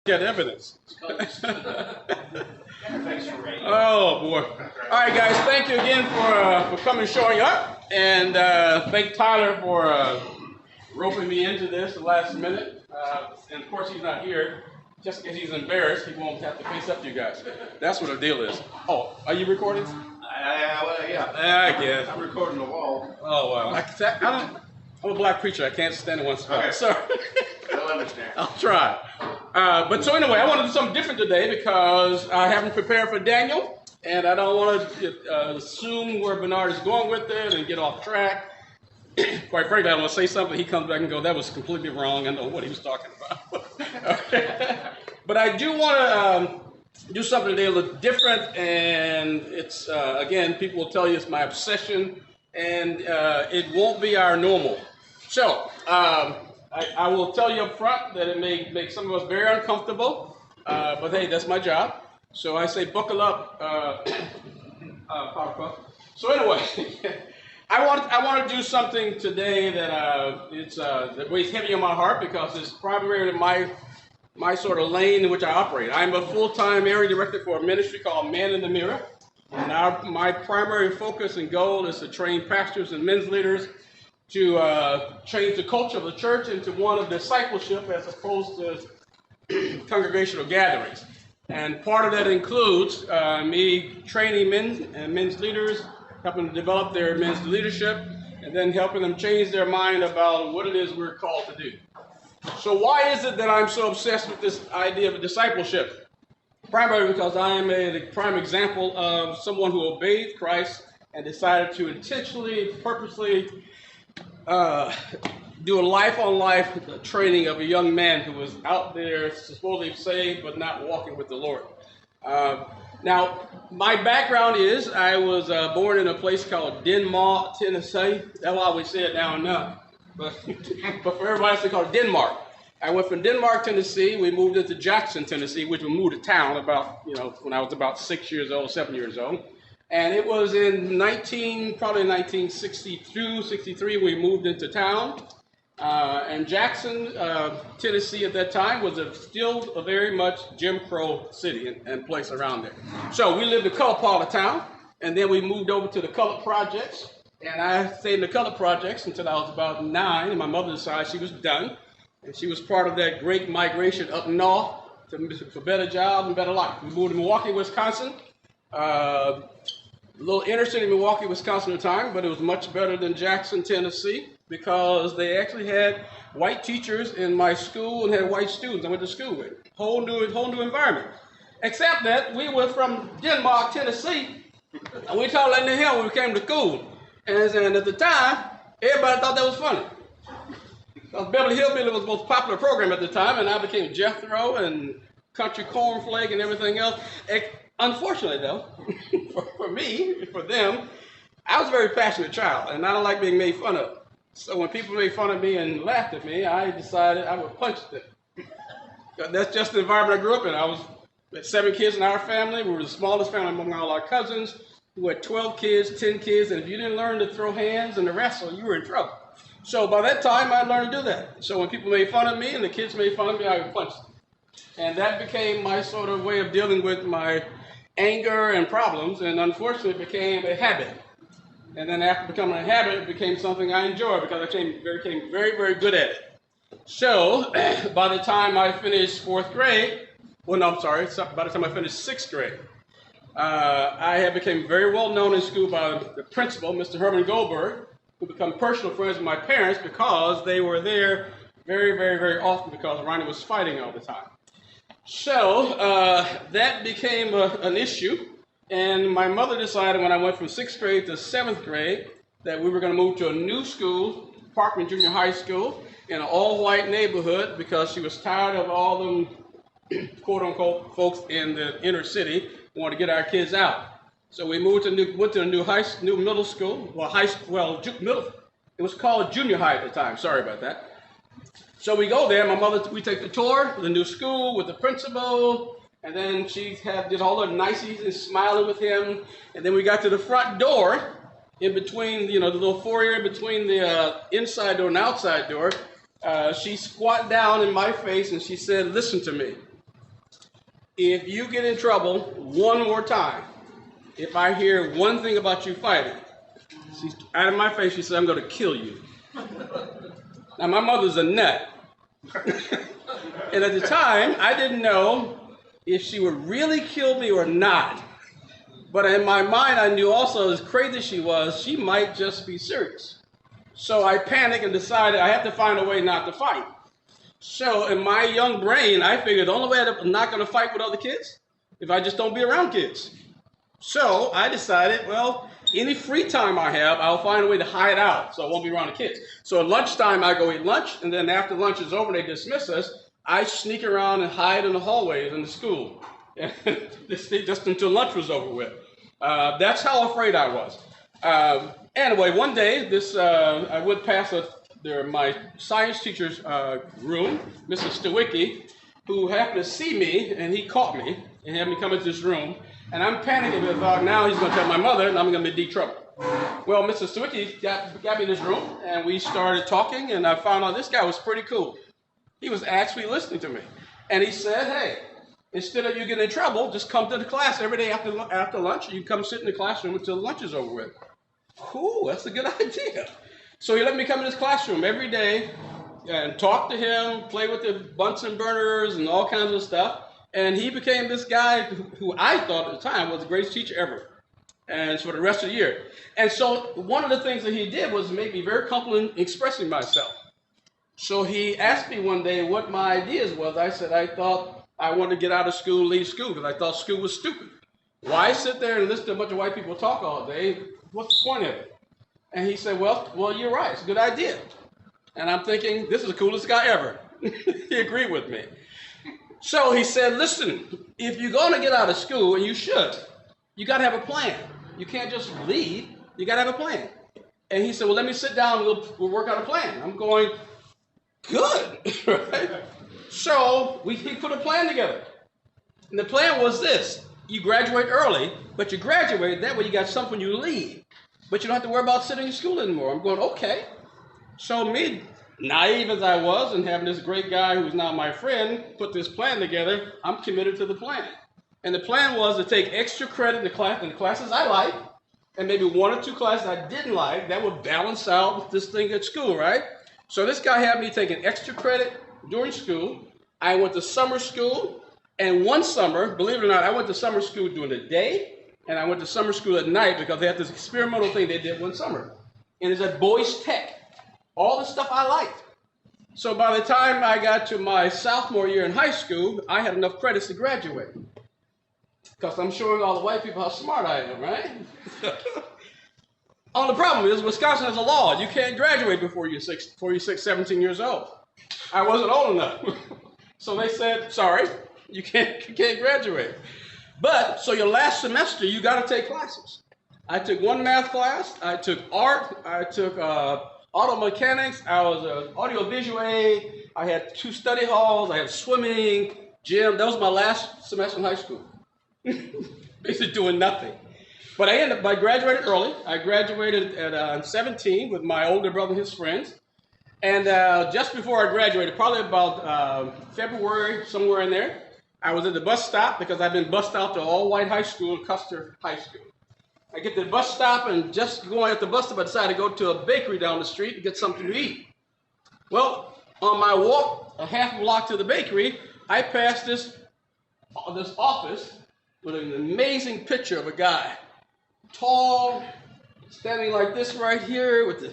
Get evidence. Oh boy! All right, guys. Thank you again for coming, showing up, and thank Tyler for roping me into this the last minute. And of course, he's not here. Just because he's embarrassed, he won't have to face up to you guys. That's what the deal is. Oh, are you recording? Yeah. I guess. I'm recording the wall. Oh wow! I'm a black preacher. I can't stand in one spot. Okay. Sorry. I don't understand. I'll try. But so anyway, I want to do something different today because I haven't prepared for Daniel, and I don't want to assume where Bernard is going with it and get off track. Quite frankly, I want to say something. He comes back and goes, "That was completely wrong. I know what he was talking about." Okay. But I do want to do something today a little different, and it's again, people will tell you it's my obsession, and it won't be our normal. So. I will tell you up front that it may make some of us very uncomfortable, but hey, that's my job. So I say buckle up, Papa. So anyway, I want to do something today that weighs heavy on my heart because it's primarily my sort of lane in which I operate. I'm a full-time area director for a ministry called Man in the Mirror, and my primary focus and goal is to train pastors and men's leaders to change the culture of the church into one of discipleship as opposed to congregational gatherings. And part of that includes me training men and men's leaders, helping to develop their men's leadership, and then helping them change their mind about what it is we're called to do. So why is it that I'm so obsessed with this idea of discipleship? Primarily because I am a prime example of someone who obeyed Christ and decided to intentionally, purposely do a life-on-life training of a young man who was out there supposedly saved but not walking with the Lord. Now, my background is I was born in a place called Denmark, Tennessee. That's why we say it now and now. But for everybody else, they call it Denmark. I went from Denmark, Tennessee. We moved into Jackson, Tennessee, which we moved to town when I was about 6 years old, 7 years old. And it was in 1962, 63, we moved into town. And Jackson, Tennessee at that time was still a very much Jim Crow city and place around there. So we lived in the colored part of town, and then we moved over to the colored projects. And I stayed in the colored projects until I was about 9, and my mother decided she was done. And she was part of that great migration up north for better jobs and better life. We moved to Milwaukee, Wisconsin. A little inner city Milwaukee, Wisconsin at the time, but it was much better than Jackson, Tennessee, because they actually had white teachers in my school and had white students I went to school with. Whole new environment. Except that we were from Denmark, Tennessee, and we talked like the hell when we came to school. And at the time, everybody thought that was funny. Because Beverly Hillbilly was the most popular program at the time, and I became Jethro and Country Cornflake and everything else. Unfortunately, though, for me, for them, I was a very passionate child, and I don't like being made fun of. So when people made fun of me and laughed at me, I decided I would punch them. That's just the environment I grew up in. We had 7 kids in our family. We were the smallest family among all our cousins. We had 12 kids, 10 kids, and if you didn't learn to throw hands and to wrestle, you were in trouble. So by that time, I learned to do that. So when people made fun of me and the kids made fun of me, I would punch them. And that became my sort of way of dealing with my anger and problems, and unfortunately it became a habit. And then after becoming a habit, it became something I enjoyed because I became very, very good at it. So by the time I finished 4th grade, by the time I finished 6th grade, I had become very well known in school by the principal, Mr. Herman Goldberg, who became personal friends with my parents because they were there very, very, very often because Ronnie was fighting all the time. So that became an issue, and my mother decided when I went from 6th grade to 7th grade that we were going to move to a new school, Parkman Junior High School, in an all-white neighborhood because she was tired of all them quote-unquote folks in the inner city who wanted to get our kids out. So we went to a new middle school, it was called junior high at the time, sorry about that. So we go there, we take the tour of the new school with the principal, and then she did all the niceties and smiling with him. And then we got to the front door, in between, the little foyer in between the inside door and outside door. She squat down in my face and she said, "Listen to me. if you get in trouble one more time, if I hear one thing about you fighting, she's out of my face, she said, I'm going to kill you. Now, my mother's a nut. And at the time, I didn't know if she would really kill me or not. But in my mind, I knew also, as crazy as she was, she might just be serious. So I panicked and decided I have to find a way not to fight. So in my young brain, I figured the only way I'm not going to fight with other kids if I just don't be around kids. So I decided, well, any free time I have, I'll find a way to hide out so I won't be around the kids. So at lunchtime, I go eat lunch, and then after lunch is over and they dismiss us, I sneak around and hide in the hallways in the school, just until lunch was over with. That's how afraid I was. Anyway, one day, I went past my science teacher's room, Mrs. Stewicki, who happened to see me, and he caught me and had me come into this room. And I'm panicking about now he's going to tell my mother, and I'm going to be in deep trouble. Well, Mrs. Stewicki got me in this room, and we started talking, and I found out this guy was pretty cool. He was actually listening to me. And he said, hey, instead of you getting in trouble, just come to the class every day after lunch. You come sit in the classroom until lunch is over with. Cool, that's a good idea. So he let me come in his classroom every day and talk to him, play with the Bunsen burners and all kinds of stuff. And he became this guy who I thought at the time was the greatest teacher ever. And for the rest of the year. And so one of the things that he did was make me very comfortable in expressing myself. So he asked me one day what my ideas was. I said I thought I wanted to get out of school, leave school, because I thought school was stupid. Why sit there and listen to a bunch of white people talk all day? What's the point of it? And he said, well, you're right. It's a good idea. And I'm thinking, this is the coolest guy ever. He agreed with me. So he said, listen, if you're going to get out of school, and you should, you got to have a plan. You can't just leave. You got to have a plan. And he said, well, let me sit down and we'll work out a plan. I'm going, good. Right? So he put a plan together. And the plan was this. You graduate early, but you graduate, that way you got something you leave. But you don't have to worry about sitting in school anymore. I'm going, okay. So me, naive as I was, and having this great guy who's now my friend put this plan together, I'm committed to the plan. And the plan was to take extra credit in the classes I like, and maybe one or two classes I didn't like. That would balance out this thing at school, right? So this guy had me taking extra credit during school. I went to summer school, and one summer, believe it or not, I went to summer school during the day, and I went to summer school at night because they had this experimental thing they did one summer. And it's at Boys Tech. All the stuff I liked. So by the time I got to my sophomore year in high school, I had enough credits to graduate. Because I'm showing all the white people how smart I am, right? Only problem is Wisconsin has a law. You can't graduate before you're 17 years old. I wasn't old enough. So they said, sorry, you can't graduate. But, so your last semester, you got to take classes. I took one math class. I took art. I took auto mechanics. I was an audiovisual aide. I had 2 study halls. I had swimming, gym. That was my last semester in high school. Basically doing nothing. But I graduated early. I graduated at 17 with my older brother and his friends. And just before I graduated, probably about February, somewhere in there, I was at the bus stop because I've been bused out to all-white high school, Custer High School. I get to the bus stop, and just going at the bus stop, I decided to go to a bakery down the street to get something to eat. Well, on my walk a half block to the bakery, I passed this office with an amazing picture of a guy. Tall, standing like this right here with the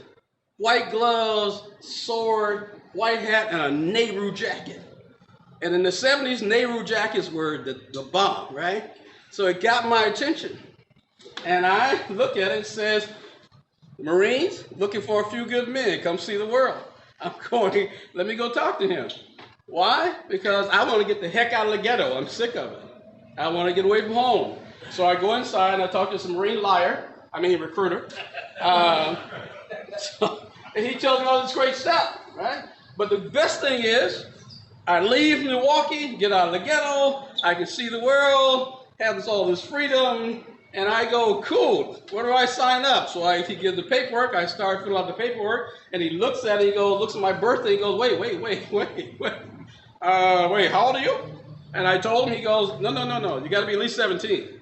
white gloves, sword, white hat, and a Nehru jacket. And in the 70s, Nehru jackets were the bomb, right? So it got my attention. And I look at it and says, Marines, looking for a few good men, come see the world. I'm going, let me go talk to him. Why? Because I want to get the heck out of the ghetto. I'm sick of it. I want to get away from home. So I go inside and I talk to this Marine recruiter. And he tells me all this great stuff, right? But the best thing is, I leave Milwaukee, get out of the ghetto, I can see the world, have all this freedom, and I go, cool, where do I sign up? So he gives the paperwork, I start filling out the paperwork, and he looks at it, looks at my birthday, he goes, wait, how old are you? And I told him, he goes, no, you got to be at least 17.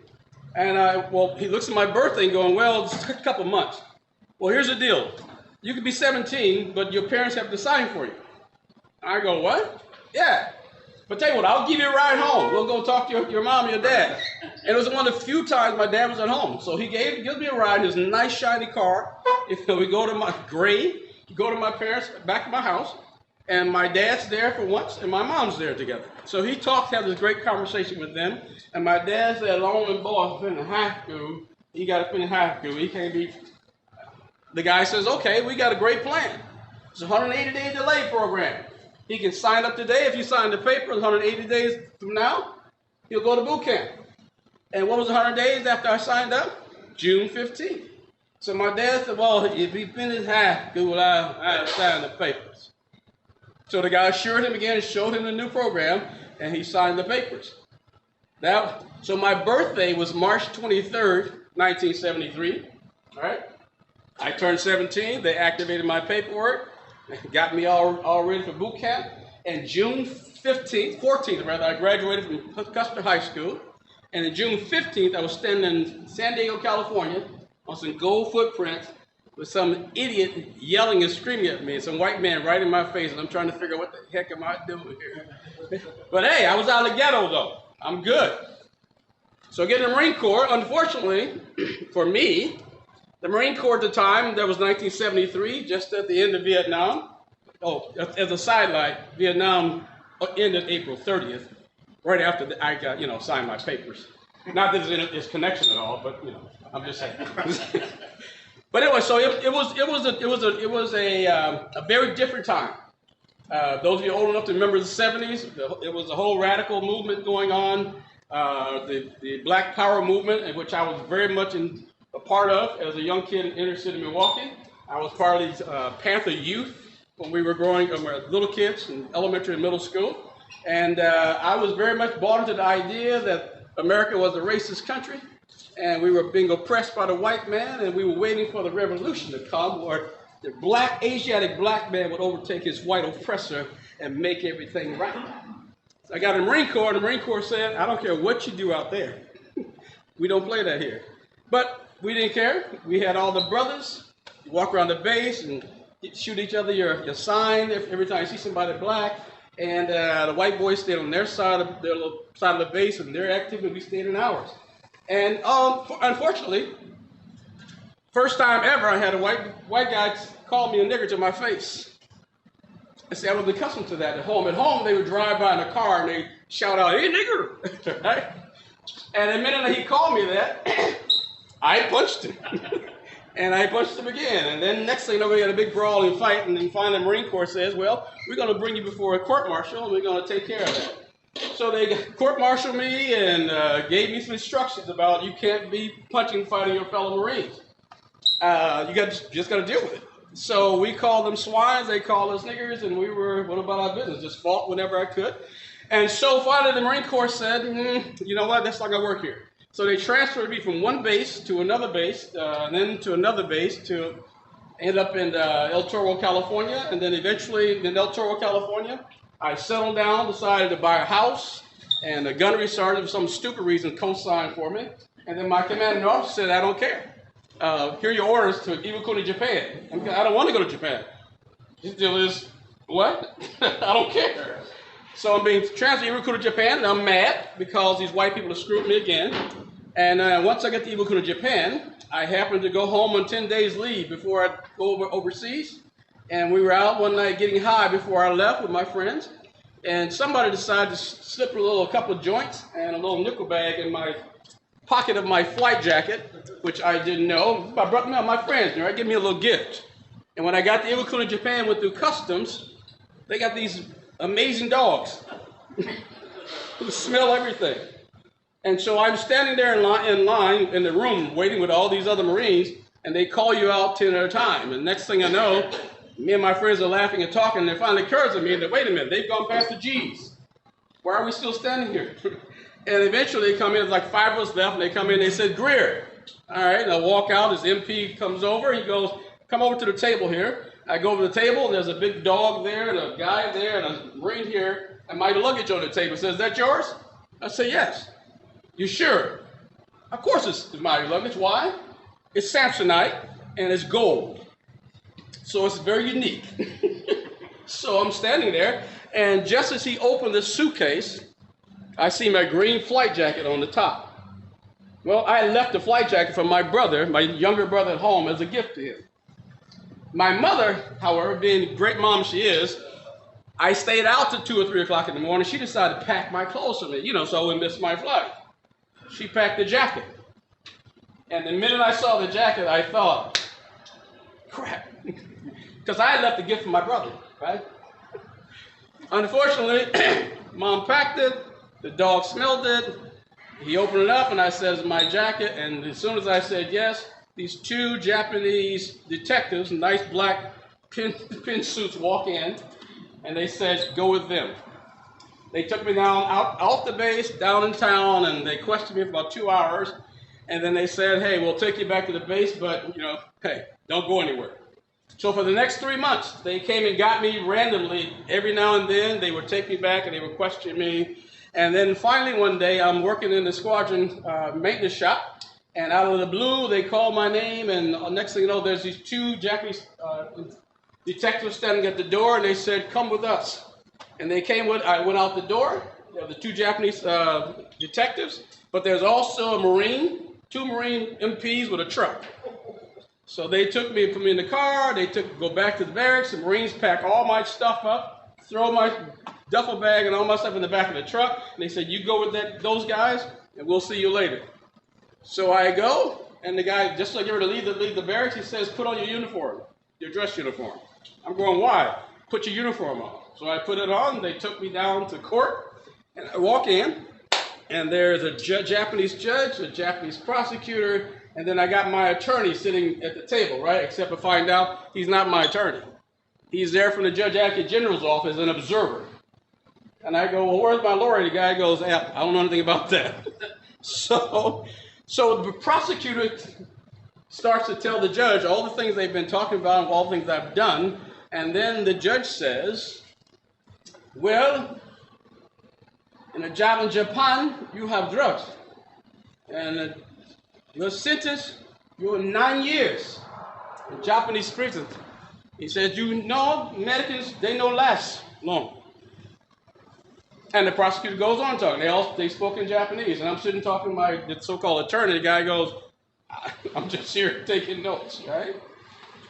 And he looks at my birthday and going, well, it's a couple months. Well, here's the deal. You could be 17, but your parents have to sign for you. I go, what? Yeah. But tell you what, I'll give you a ride home. We'll go talk to your mom and your dad. And it was one of the few times my dad was at home. So he gives me a ride in his nice, shiny car. We go to my parents, back to my house. And my dad's there for once, and my mom's there together. So he had this great conversation with them. And my dad said, Longman boy, finish high school. He got to finish high school. He can't be. The guy says, okay, we got a great plan. It's a 180-day delay program. He can sign up today. If you sign the paper, 180 days from now, he'll go to boot camp. And what was 100 days after I signed up? June 15th. So my dad said, well, if he finished high school, I'll sign the papers. So the guy assured him again, showed him the new program, and he signed the papers. So my birthday was March 23rd, 1973. All right. I turned 17. They activated my paperwork. Got me all ready for boot camp. And June 14th, I graduated from Custer High School. And on June 15th, I was standing in San Diego, California, on some gold footprints with some idiot yelling and screaming at me, some white man right in my face, and I'm trying to figure out what the heck am I doing here. But hey, I was out of the ghetto, though. I'm good. So getting the Marine Corps, unfortunately, for me, the Marine Corps at the time, that was 1973, just at the end of Vietnam. Oh, as a sidelight, Vietnam ended April 30th, right after I got, signed my papers. Not that it's connection at all, but, I'm just saying. But anyway, so it was a very different time. Those of you old enough to remember the 70s, it was a whole radical movement going on, the Black Power movement, in which I was very much a part of as a young kid in inner city Milwaukee. I was part of the Panther Youth when we were little kids in elementary and middle school. And I was very much bought into the idea that America was a racist country, and we were being oppressed by the white man, and we were waiting for the revolution to come where the Asiatic black man would overtake his white oppressor and make everything right. So I got in the Marine Corps, and the Marine Corps said, I don't care what you do out there. We don't play that here. But we didn't care. We had all the brothers. You walk around the base and shoot each other your sign every time you see somebody black. And the white boys stayed on their side of the base, and their activity, we stayed in ours. And unfortunately, first time ever, I had a white guy call me a nigger to my face. I said I wasn't accustomed to that at home. At home, they would drive by in a car and they shout out, "Hey, nigger!" Right? And the minute he called me that, I punched him. And I punched him again. And then next thing you know, we had a big brawling fight. And then finally the Marine Corps says, well, we're going to bring you before a court-martial, and we're going to take care of that. So they court-martialed me and gave me some instructions about you can't be punching, fighting your fellow Marines. Just got to deal with it. So we called them swines, they called us niggers, and we went about our business. Just fought whenever I could. And so finally the Marine Corps said, you know what, that's not going to work here. So they transferred me from one base to another base, and then to another base to end up in El Toro, California. And then eventually in El Toro, California, I settled down, decided to buy a house, and the gunnery sergeant, for some stupid reason, co-signed for me. And then my commanding officer said, I don't care. Here are your orders to Iwakuni, Japan. I don't want to go to Japan. His deal is, what? I don't care. So I'm being transferred to Iwakuni, Japan, and I'm mad because these white people have screwed me again. And once I get to Iwakuni, Japan, I happened to go home on 10 days leave before I go overseas. And we were out one night getting high before I left with my friends. And somebody decided to slip a couple of joints and a little nickel bag in my pocket of my flight jacket, which I didn't know. My friends, right, give me a little gift. And when I got to Iwakuni, Japan, went through customs, they got these amazing dogs who smell everything. And so I'm standing there in line in the room waiting with all these other Marines, and they call you out 10 at a time. And next thing I know, me and my friends are laughing and talking, and it finally occurs to me that, wait a minute, they've gone past the G's. Why are we still standing here? And eventually they come in, there's like 5 of us left, and they come in, they said, Greer. All right, and I walk out, his MP comes over, he goes, come over to the table here. I go over to the table, and there's a big dog there, and a guy there, and a Marine here. and my luggage on the table. He says, "Is that yours?" I said, "Yes." "You sure?" "Of course it's my luggage. Why?" "It's Samsonite and it's gold. So it's very unique." So I'm standing there, and just as he opened the suitcase, I see my green flight jacket on the top. Well, I left the flight jacket for my brother, my younger brother at home, as a gift to him. My mother, however, being the great mom she is, I stayed out till 2 or 3 o'clock in the morning. She decided to pack my clothes for me, so I wouldn't miss my flight. She packed the jacket. And the minute I saw the jacket, I thought, crap. Because I had left the gift for my brother, right? Unfortunately, Mom packed it. The dog smelled it. He opened it up, and I said, "It's my jacket." And as soon as I said yes, these 2 Japanese detectives, nice black pin suits, walk in, and they said, "Go with them." They took me down off the base, down in town, and they questioned me for about 2 hours. And then they said, "Hey, we'll take you back to the base, but, hey, don't go anywhere." So for the next 3 months, they came and got me randomly. Every now and then, they would take me back, and they would question me. And then finally one day, I'm working in the squadron maintenance shop, and out of the blue, they called my name, and next thing you know, there's these 2 Japanese detectives standing at the door, and they said, "Come with us." And they came with, I went out the door, the 2 Japanese detectives, but there's also a Marine, 2 Marine MPs with a truck. So they took me, put me in the car, go back to the barracks, the Marines pack all my stuff up, throw my duffel bag and all my stuff in the back of the truck, and they said, "You go with those guys, and we'll see you later." So I go, and the guy, just like you're to leave the barracks, he says, "Put on your uniform, your dress uniform." I'm going, "Why?" "Put your uniform on." So I put it on, they took me down to court, and I walk in, and there's a Japanese judge, a Japanese prosecutor, and then I got my attorney sitting at the table, right? Except to find out he's not my attorney. He's there from the Judge Advocate General's office, an observer. And I go, "Well, where's my lawyer?" The guy goes, "I don't know anything about that." So the prosecutor starts to tell the judge all the things they've been talking about and all the things I've done. And then the judge says, "Well, in a job in Japan, you have drugs. And your sentence, you're 9 years in Japanese prison." He said, Americans, they don't last long. And the prosecutor goes on talking. They spoke in Japanese. And I'm sitting talking to the so-called attorney. The guy goes, "I'm just here taking notes," right?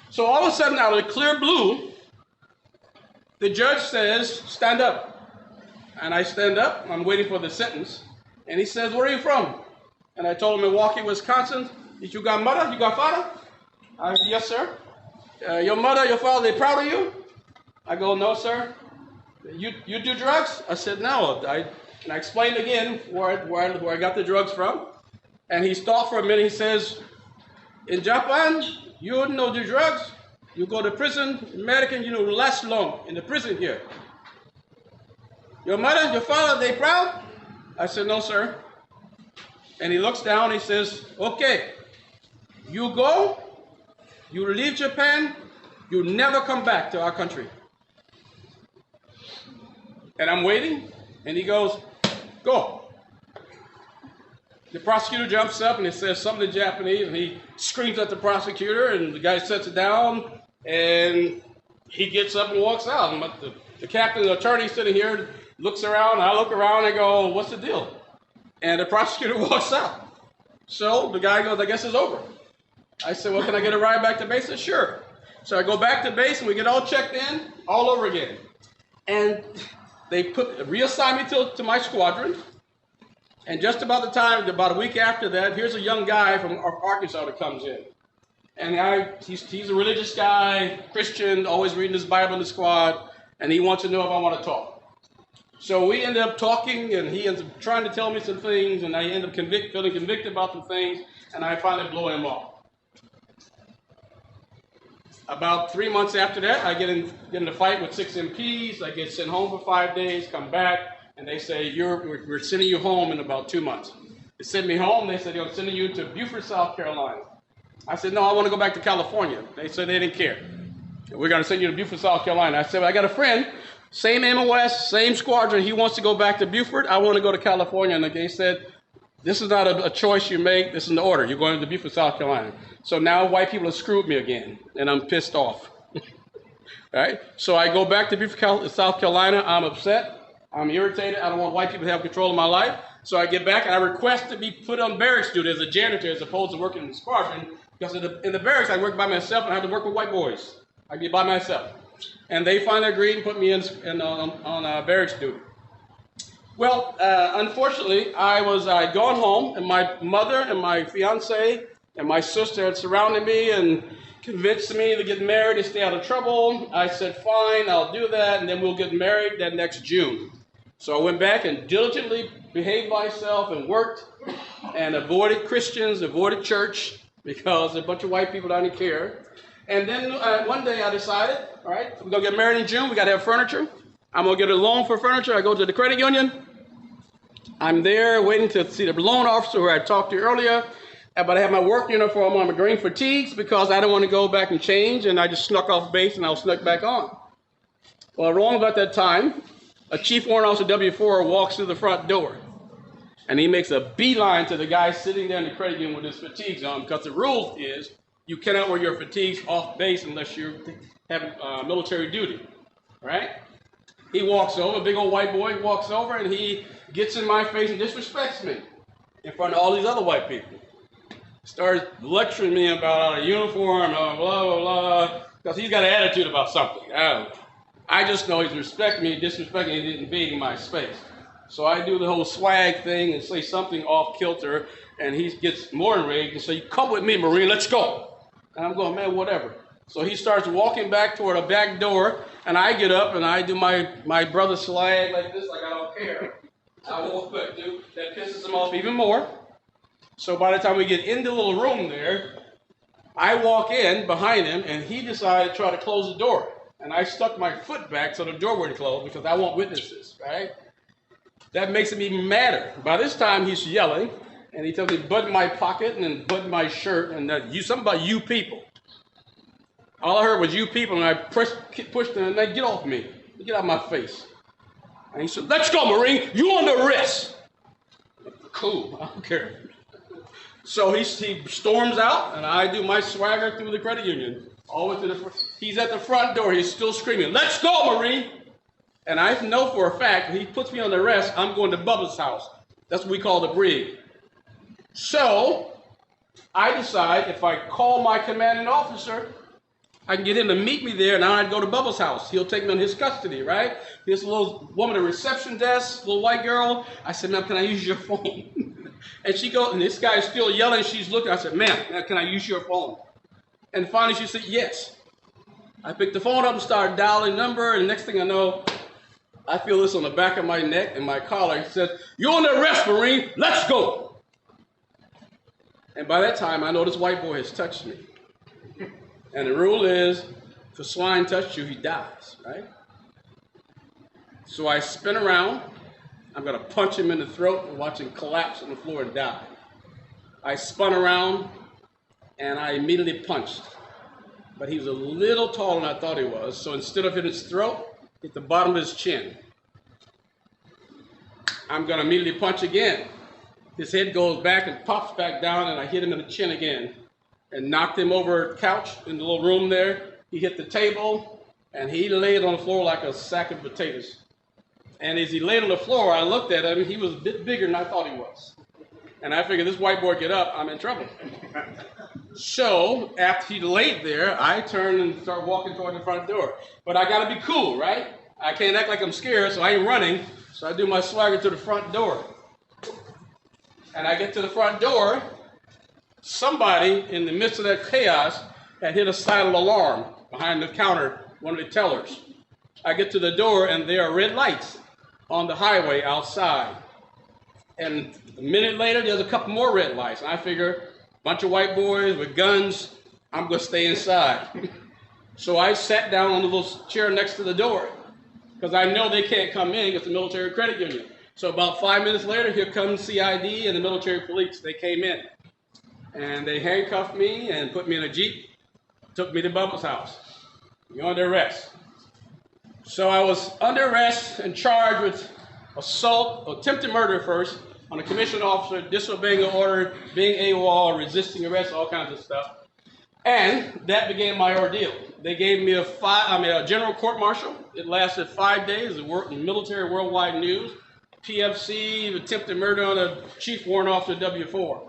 So all of a sudden, out of the clear blue, the judge says, "Stand up." And I stand up. I'm waiting for the sentence. And he says, "Where are you from?" And I told him, "Milwaukee, Wisconsin." "You got mother? You got father?" "Yes, sir." "Your mother, your father, they proud of you?" I go, "No, sir." You do drugs?" I said, "No." And I explained again where I got the drugs from. And he stopped for a minute. He says, "In Japan, you don't do drugs. You go to prison. American, you don't last long in the prison here. Your mother, your father, they proud?" I said, "No, sir." And he looks down. He says, "Okay, you go. You leave Japan. You never come back to our country." And I'm waiting, and he goes, "Go." The prosecutor jumps up and he says something in Japanese, and he screams at the prosecutor, and the guy sets it down, and he gets up and walks out. And the captain, the attorney sitting here, looks around, and I look around, and I go, "What's the deal?" And the prosecutor walks out. So the guy goes, "I guess it's over." I said, "Well, can I get a ride back to base?" He said, "Sure." So I go back to base, and we get all checked in, all over again. And they reassigned me to my squadron. And just about a week after that, here's a young guy from Arkansas that comes in. And he's a religious guy, Christian, always reading his Bible in the squad, and he wants to know if I want to talk. So we ended up talking, and he ends up trying to tell me some things, and I end up feeling convicted about some things, and I finally blow him off. About 3 months after that, I get in a fight with 6 MPs. I get sent home for 5 days, come back, and they say, we're sending you home in about 2 months. They sent me home. They said, "They're sending you to Beaufort, South Carolina." I said, "No, I want to go back to California." They said they didn't care. "We're going to send you to Beaufort, South Carolina." I said, "Well, I got a friend Same MOS, same squadron. He wants to go back to Beaufort. I want to go to California. And they said, this is not a choice you make. This is an order. You're going to Beaufort, South Carolina. So now white people have screwed me again, and I'm pissed off. Right? So I go back to Beaufort, South Carolina. I'm upset. I'm irritated. I don't want white people to have control of my life. So I get back, and I request to be put on barracks duty as a janitor as opposed to working in the squadron. Because in the barracks, I work by myself, and I have to work with white boys. I get by myself. And they finally agreed and put me on barracks duty. Well, unfortunately, I'd gone home, and my mother and my fiance and my sister had surrounded me and convinced me to get married and stay out of trouble. I said, fine, I'll do that, and then we'll get married that next June. So I went back and diligently behaved myself and worked and avoided Christians, avoided church, because a bunch of white people don't care. And then one day I decided, all right, we're going to get married in June. We got to have furniture. I'm going to get a loan for furniture. I go to the credit union. I'm there waiting to see the loan officer who I talked to earlier. But I have my work uniform on, my green fatigues, because I don't want to go back and change. And I just snuck off base and I was snuck back on. Well, wrong about that time, a Chief Warrant Officer W4 walks through the front door. And he makes a beeline to the guy sitting there in the credit union with his fatigues on, because the rule is you cannot wear your fatigues off base unless you're having military duty, right? He walks over, a big old white boy walks over, and he gets in my face and disrespects me in front of all these other white people. Starts lecturing me about a uniform, blah, blah, blah, because he's got an attitude about something. I just know he's respecting me, disrespecting me, and invading my space. So I do the whole swag thing and say something off kilter, and he gets more enraged and says, come with me, Marine, let's go. And I'm going, man, whatever. So he starts walking back toward a back door, and I get up and I do my brother swag like this, like I don't care. I won't do. That pisses him off even more. So by the time we get in the little room there, I walk in behind him, and he decided to try to close the door. And I stuck my foot back so the door wouldn't close because I want witnesses, right? That makes him even madder. By this time, he's yelling, and he tells me, button my pocket and then button my shirt, and something about you people. All I heard was you people, and I pushed him, and they get off me. Get out of my face. And he said, let's go, Marine. You under arrest. Cool. I don't care. So he storms out, and I do my swagger through the credit union. All the way to the front. He's at the front door. He's still screaming, let's go, Marine. And I know for a fact, if he puts me on the arrest, I'm going to Bubba's house. That's what we call the brig. So I decide if I call my commanding officer, I can get him to meet me there, and I'd go to Bubba's house. He'll take me in his custody, right? This little woman at the reception desk, little white girl. I said, ma'am, can I use your phone? And she goes, and this guy is still yelling. She's looking. I said, ma'am, can I use your phone? And finally she said, yes. I picked the phone up and started dialing number, and the next thing I know, I feel this on the back of my neck and my collar. He said, you're under arrest, Marine. Let's go. And by that time, I know this white boy has touched me. And the rule is, if a swine touched you, he dies, right? So I spin around. I'm going to punch him in the throat and watch him collapse on the floor and die. I spun around, and I immediately punched. But he was a little taller than I thought he was, so instead of hitting his throat, hit the bottom of his chin. I'm going to immediately punch again. His head goes back and pops back down, and I hit him in the chin again and knocked him over a couch in the little room there. He hit the table, and he laid on the floor like a sack of potatoes. And as he laid on the floor, I looked at him. He was a bit bigger than I thought he was. And I figured, this white boy get up, I'm in trouble. So after he laid there, I turned and started walking toward the front door. But I got to be cool, right? I can't act like I'm scared, so I ain't running. So I do my swagger to the front door. And I get to the front door. Somebody in the midst of that chaos had hit a silent alarm behind the counter, one of the tellers. I get to the door, and there are red lights on the highway outside. And a minute later, there's a couple more red lights. And I figure, a bunch of white boys with guns, I'm going to stay inside. So I sat down on the little chair next to the door, because I know they can't come in. It's a military credit union. So about 5 minutes later, here comes CID and the military police. They came in, and they handcuffed me and put me in a Jeep, took me to Bubba's house. You're under arrest. So I was under arrest and charged with assault, attempted murder first, on a commissioned officer, disobeying an order, being AWOL, resisting arrest, all kinds of stuff. And that began my ordeal. They gave me a general court-martial. It lasted 5 days. It worked in military worldwide news. PFC, attempted murder on a chief warrant officer, W4.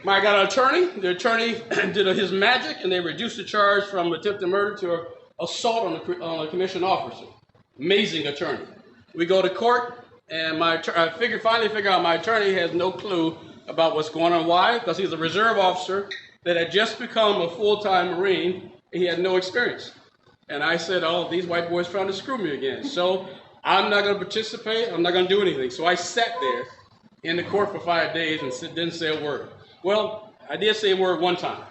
I got an attorney. The attorney did his magic, and they reduced the charge from attempted murder to assault on a commissioned officer. Amazing attorney. We go to court, and I finally figure out my attorney has no clue about what's going on. Why? Because he's a reserve officer that had just become a full-time Marine. He had no experience. And I said, oh, these white boys trying to screw me again. So I'm not going to participate. I'm not going to do anything. So I sat there in the court for 5 days and didn't say a word. Well, I did say a word one time.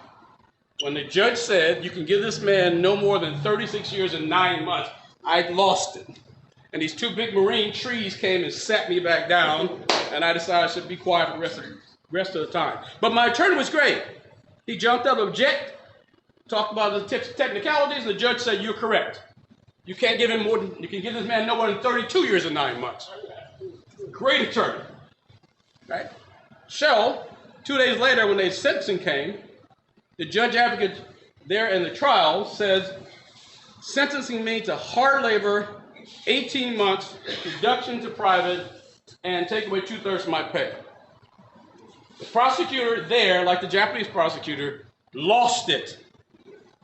When the judge said, you can give this man no more than 36 years and 9 months, I lost it. And these two big Marine trees came and sat me back down, and I decided I should be quiet for the rest of the time. But my attorney was great. He jumped up, object, talked about the technicalities, and the judge said, you're correct. You can't give him you can give this man no more than 32 years and 9 months. Great attorney. Right? So, 2 days later, when the sentencing came, the judge advocate there in the trial says, sentencing me to hard labor, 18 months, reduction to private, and take away 2/3 of my pay. The prosecutor there, like the Japanese prosecutor, lost it.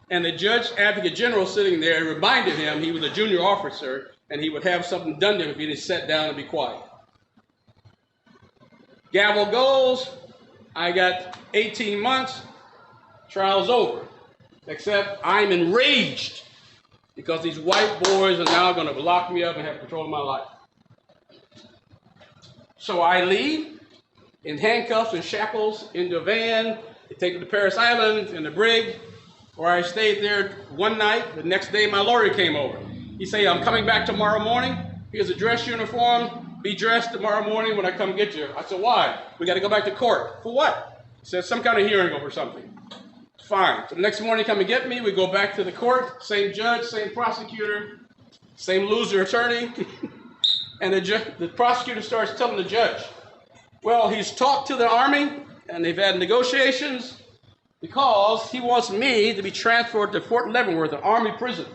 And the judge advocate general sitting there reminded him he was a junior officer and he would have something done to him if he didn't sit down and be quiet. Gavel goes, I got 18 months, trial's over. Except I'm enraged because these white boys are now going to lock me up and have control of my life. So I leave in handcuffs and shackles into a van. They take me to Paris Island in the brig, where I stayed there one night. The next day, my lawyer came over. He said, I'm coming back tomorrow morning. Here's a dress uniform. Be dressed tomorrow morning when I come get you. I said, why? We got to go back to court. For what? He said, some kind of hearing over something. Fine. So the next morning, come and get me. We go back to the court. Same judge, same prosecutor, same loser attorney. And the prosecutor starts telling the judge, well, he's talked to the Army, and they've had negotiations because he wants me to be transferred to Fort Leavenworth, an Army prison.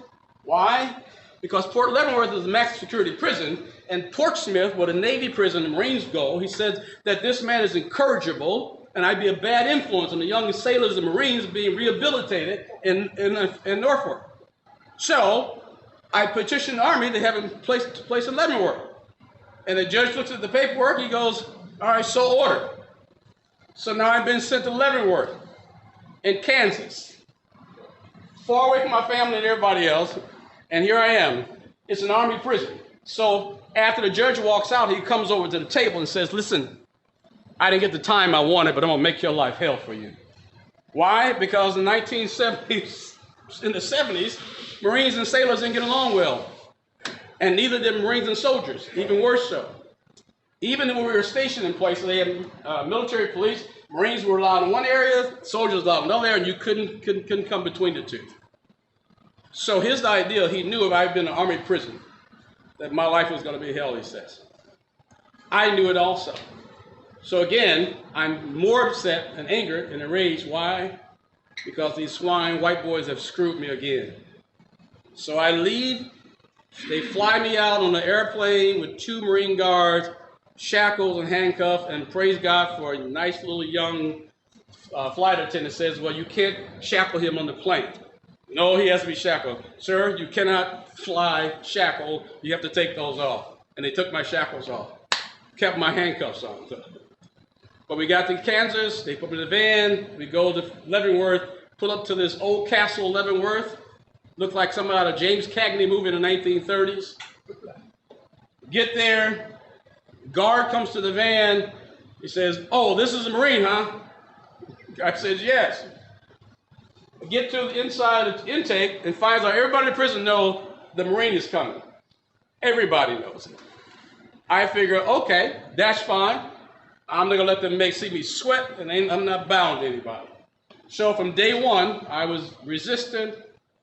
Why? Because Fort Leavenworth is a maximum security prison, and Portsmouth, where the Navy prison and Marines go, he says that this man is incorrigible, and I'd be a bad influence on the young sailors and Marines being rehabilitated in Norfolk. So I petitioned the Army to have him placed in Leavenworth. And the judge looks at the paperwork, he goes, all right, so ordered. So now I've been sent to Leavenworth in Kansas, far away from my family and everybody else, and here I am. It's an Army prison. So after the judge walks out, he comes over to the table and says, listen, I didn't get the time I wanted, but I'm going to make your life hell for you. Why? Because in the 1970s, in the 70s, Marines and sailors didn't get along well. And neither did Marines and soldiers, even worse so. Even when we were stationed in places, they had military police, Marines were allowed in one area, soldiers allowed in another area, and you couldn't come between the two. So his idea, he knew if I had been in an Army prison, that my life was going to be hell, he says. I knew it also. So again, I'm more upset and angered and enraged. Why? Because these swine white boys have screwed me again. So I leave. They fly me out on an airplane with 2 Marine guards, shackles and handcuffs, and praise God for a nice little young flight attendant says, well, you can't shackle him on the plane. No, he has to be shackled. Sir, you cannot fly shackled. You have to take those off. And they took my shackles off. Kept my handcuffs on. But we got to Kansas. They put me in the van. We go to Leavenworth, pull up to this old castle, Leavenworth. Looked like something out of James Cagney movie in the 1930s. Get there. Guard comes to the van. He says, oh, this is a Marine, huh? Guy says, yes. Get to the inside of the intake and finds out everybody in the prison knows the Marine is coming. Everybody knows it. I figure, okay, that's fine. I'm not going to let them see me sweat, and I'm not bound to anybody. So from day one, I was resistant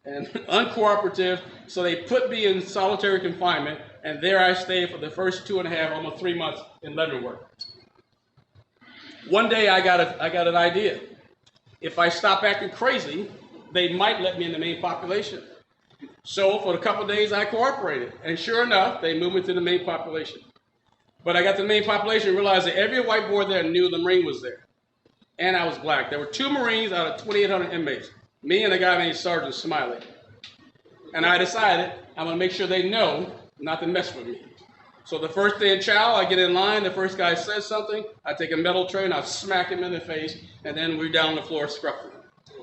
and uncooperative, so they put me in solitary confinement, and there I stayed for the first 2.5, almost 3 months in Leavenworth. One day I got an idea. If I stop acting crazy, they might let me in the main population. So for a couple of days I cooperated, and sure enough, they moved me to the main population. But I got to the main population and realized that every white boy there knew the Marine was there. And I was black. There were 2 Marines out of 2,800 inmates, me and a guy named Sergeant Smiley. And I decided I'm going to make sure they know not to mess with me. So the first day in chow, I get in line, the first guy says something, I take a metal tray and I smack him in the face, and then we're down on the floor scruffing.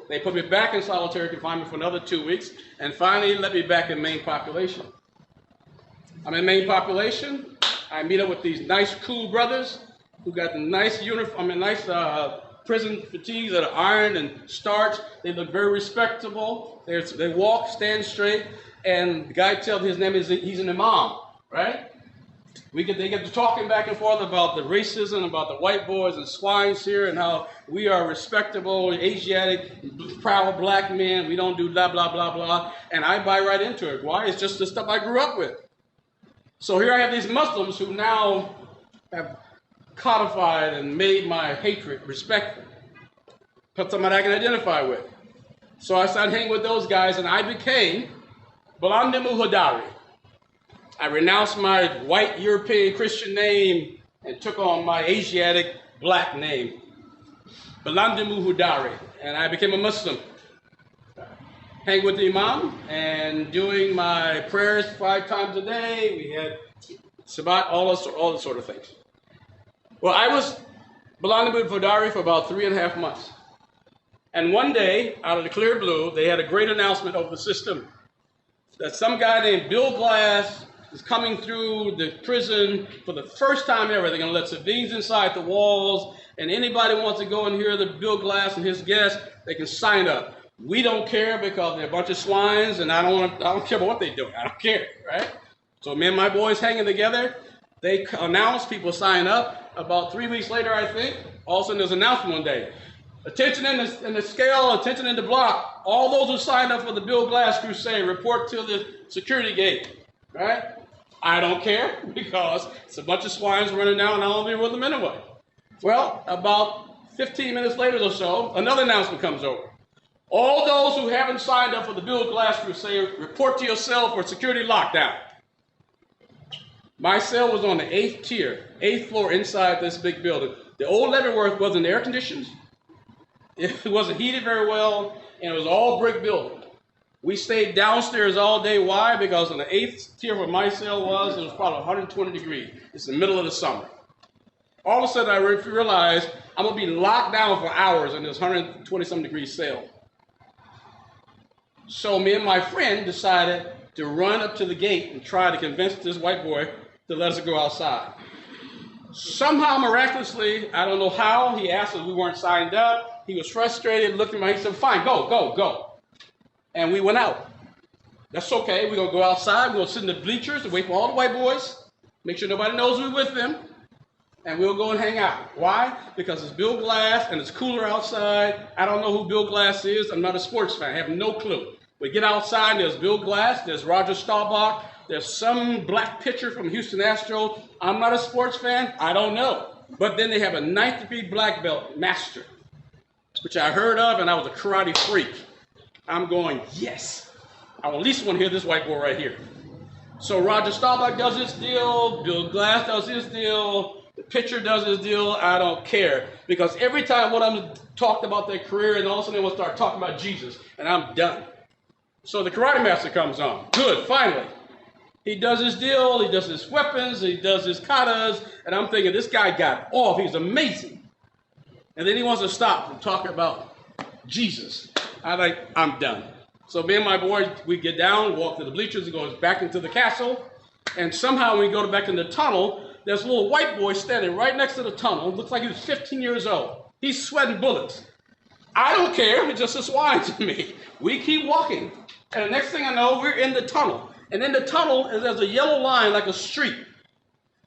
They put me back in solitary confinement for another 2 weeks, and finally let me back in main population. I'm in main population. I meet up with these nice, cool brothers who got the nice uniform, prison fatigues that are ironed and starched. They look very respectable. They walk, stand straight, and the guy tells his name is he's an imam, right? They get to talking back and forth about the racism, about the white boys and swines here, and how we are respectable, Asiatic, proud black men. We don't do blah, blah, blah, blah. And I buy right into it. Why? It's just the stuff I grew up with. So here I have these Muslims who now have codified and made my hatred respectful. Put somebody I can identify with. So I started hanging with those guys, and I became Balandimu Hodari. I renounced my white European Christian name and took on my Asiatic black name, Balandimu Hodari, and I became a Muslim. Hang with the Imam and doing my prayers 5 times a day. We had Shabbat, all the sort of things. Well, I was Balandimu Hodari for about 3.5 months. And one day, out of the clear blue, they had a great announcement over the system that some guy named Bill Glass is coming through the prison for the first time ever. They're going to let civilians inside the walls, and anybody wants to go and hear the Bill Glass and his guests, they can sign up. We don't care because they're a bunch of swines, and I don't care about what they do. I don't care, right? So me and my boys hanging together, they announced, people sign up. About 3 weeks later, I think, all of a sudden there's an announcement one day. Attention in the scale, attention in the block. All those who signed up for the Bill Glass Crusade, report to the security gate, right? I don't care because it's a bunch of swines running down and I don't be with them anyway. Well, about 15 minutes later or so, another announcement comes over. All those who haven't signed up for the Bill Glass Crusade, report to your cell for security lockdown. My cell was on the 8th tier, 8th floor inside this big building. The old Leavenworth wasn't air conditioned. It wasn't heated very well, and it was all brick building. We stayed downstairs all day. Why? Because on the 8th tier where my cell was, it was probably 120 degrees. It's the middle of the summer. All of a sudden, I realized I'm going to be locked down for hours in this 120-some degree cell. So me and my friend decided to run up to the gate and try to convince this white boy to let us go outside. Somehow, miraculously, I don't know how, he asked us, we weren't signed up. He was frustrated, looked at me, he said, fine, go. And we went out. That's okay, we're going to go outside, we're going to sit in the bleachers and wait for all the white boys, make sure nobody knows we're with them, and we'll go and hang out. Why? Because it's Bill Glass and it's cooler outside. I don't know who Bill Glass is. I'm not a sports fan. I have no clue. We get outside, there's Bill Glass, there's Roger Staubach, there's some black pitcher from Houston Astros. I'm not a sports fan. I don't know. But then they have a 9th degree black belt master, which I heard of, and I was a karate freak. I'm going, yes. I at least want to hear this white boy right here. So Roger Staubach does his deal. Bill Glass does his deal. The pitcher does his deal. I don't care. Because every time one of them talked about their career, and all of a sudden they will start talking about Jesus, and I'm done. So the karate master comes on. Good, finally. He does his deal. He does his weapons. He does his katas. And I'm thinking, this guy got off. He's amazing. And then he wants to stop from talking about Jesus. I'm done. So me and my boy, we get down, walk to the bleachers, he goes back into the castle, and somehow when we go back in the tunnel, there's a little white boy standing right next to the tunnel. Looks like he was 15 years old. He's sweating bullets. I don't care, it's just a swine to me. We keep walking, and the next thing I know, we're in the tunnel. And in the tunnel, there's a yellow line like a street.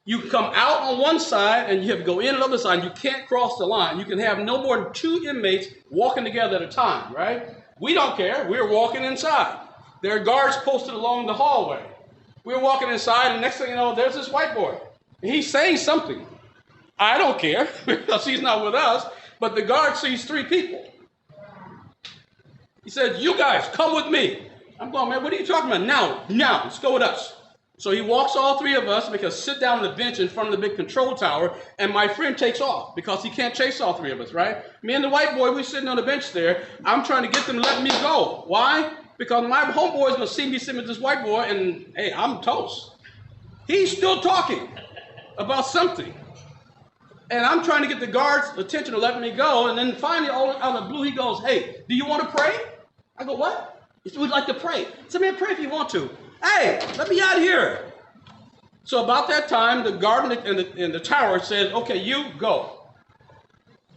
You come out on one side, and you have to go in on the other side. You can't cross the line. You can have no more than 2 inmates walking together at a time, right? We don't care. We're walking inside. There are guards posted along the hallway. We were walking inside, and next thing you know, there's this white boy. And he's saying something. I don't care, because he's not with us, but the guard sees 3 people. He said, you guys, come with me. I'm going, man, what are you talking about? Now, let's go with us. So he walks all 3 of us, make us sit down on the bench in front of the big control tower, and my friend takes off because he can't chase all 3 of us, right? Me and the white boy, we're sitting on the bench there. I'm trying to get them to let me go. Why? Because my homeboy is going to see me sitting with this white boy, and hey, I'm toast. He's still talking about something. And I'm trying to get the guard's attention to let me go, and then finally, out of the blue, he goes, hey, do you want to pray? I go, what? He said, we'd like to pray. I said, man, pray if you want to. Hey, let me out here. So about that time, the guard in the tower says, okay, you go.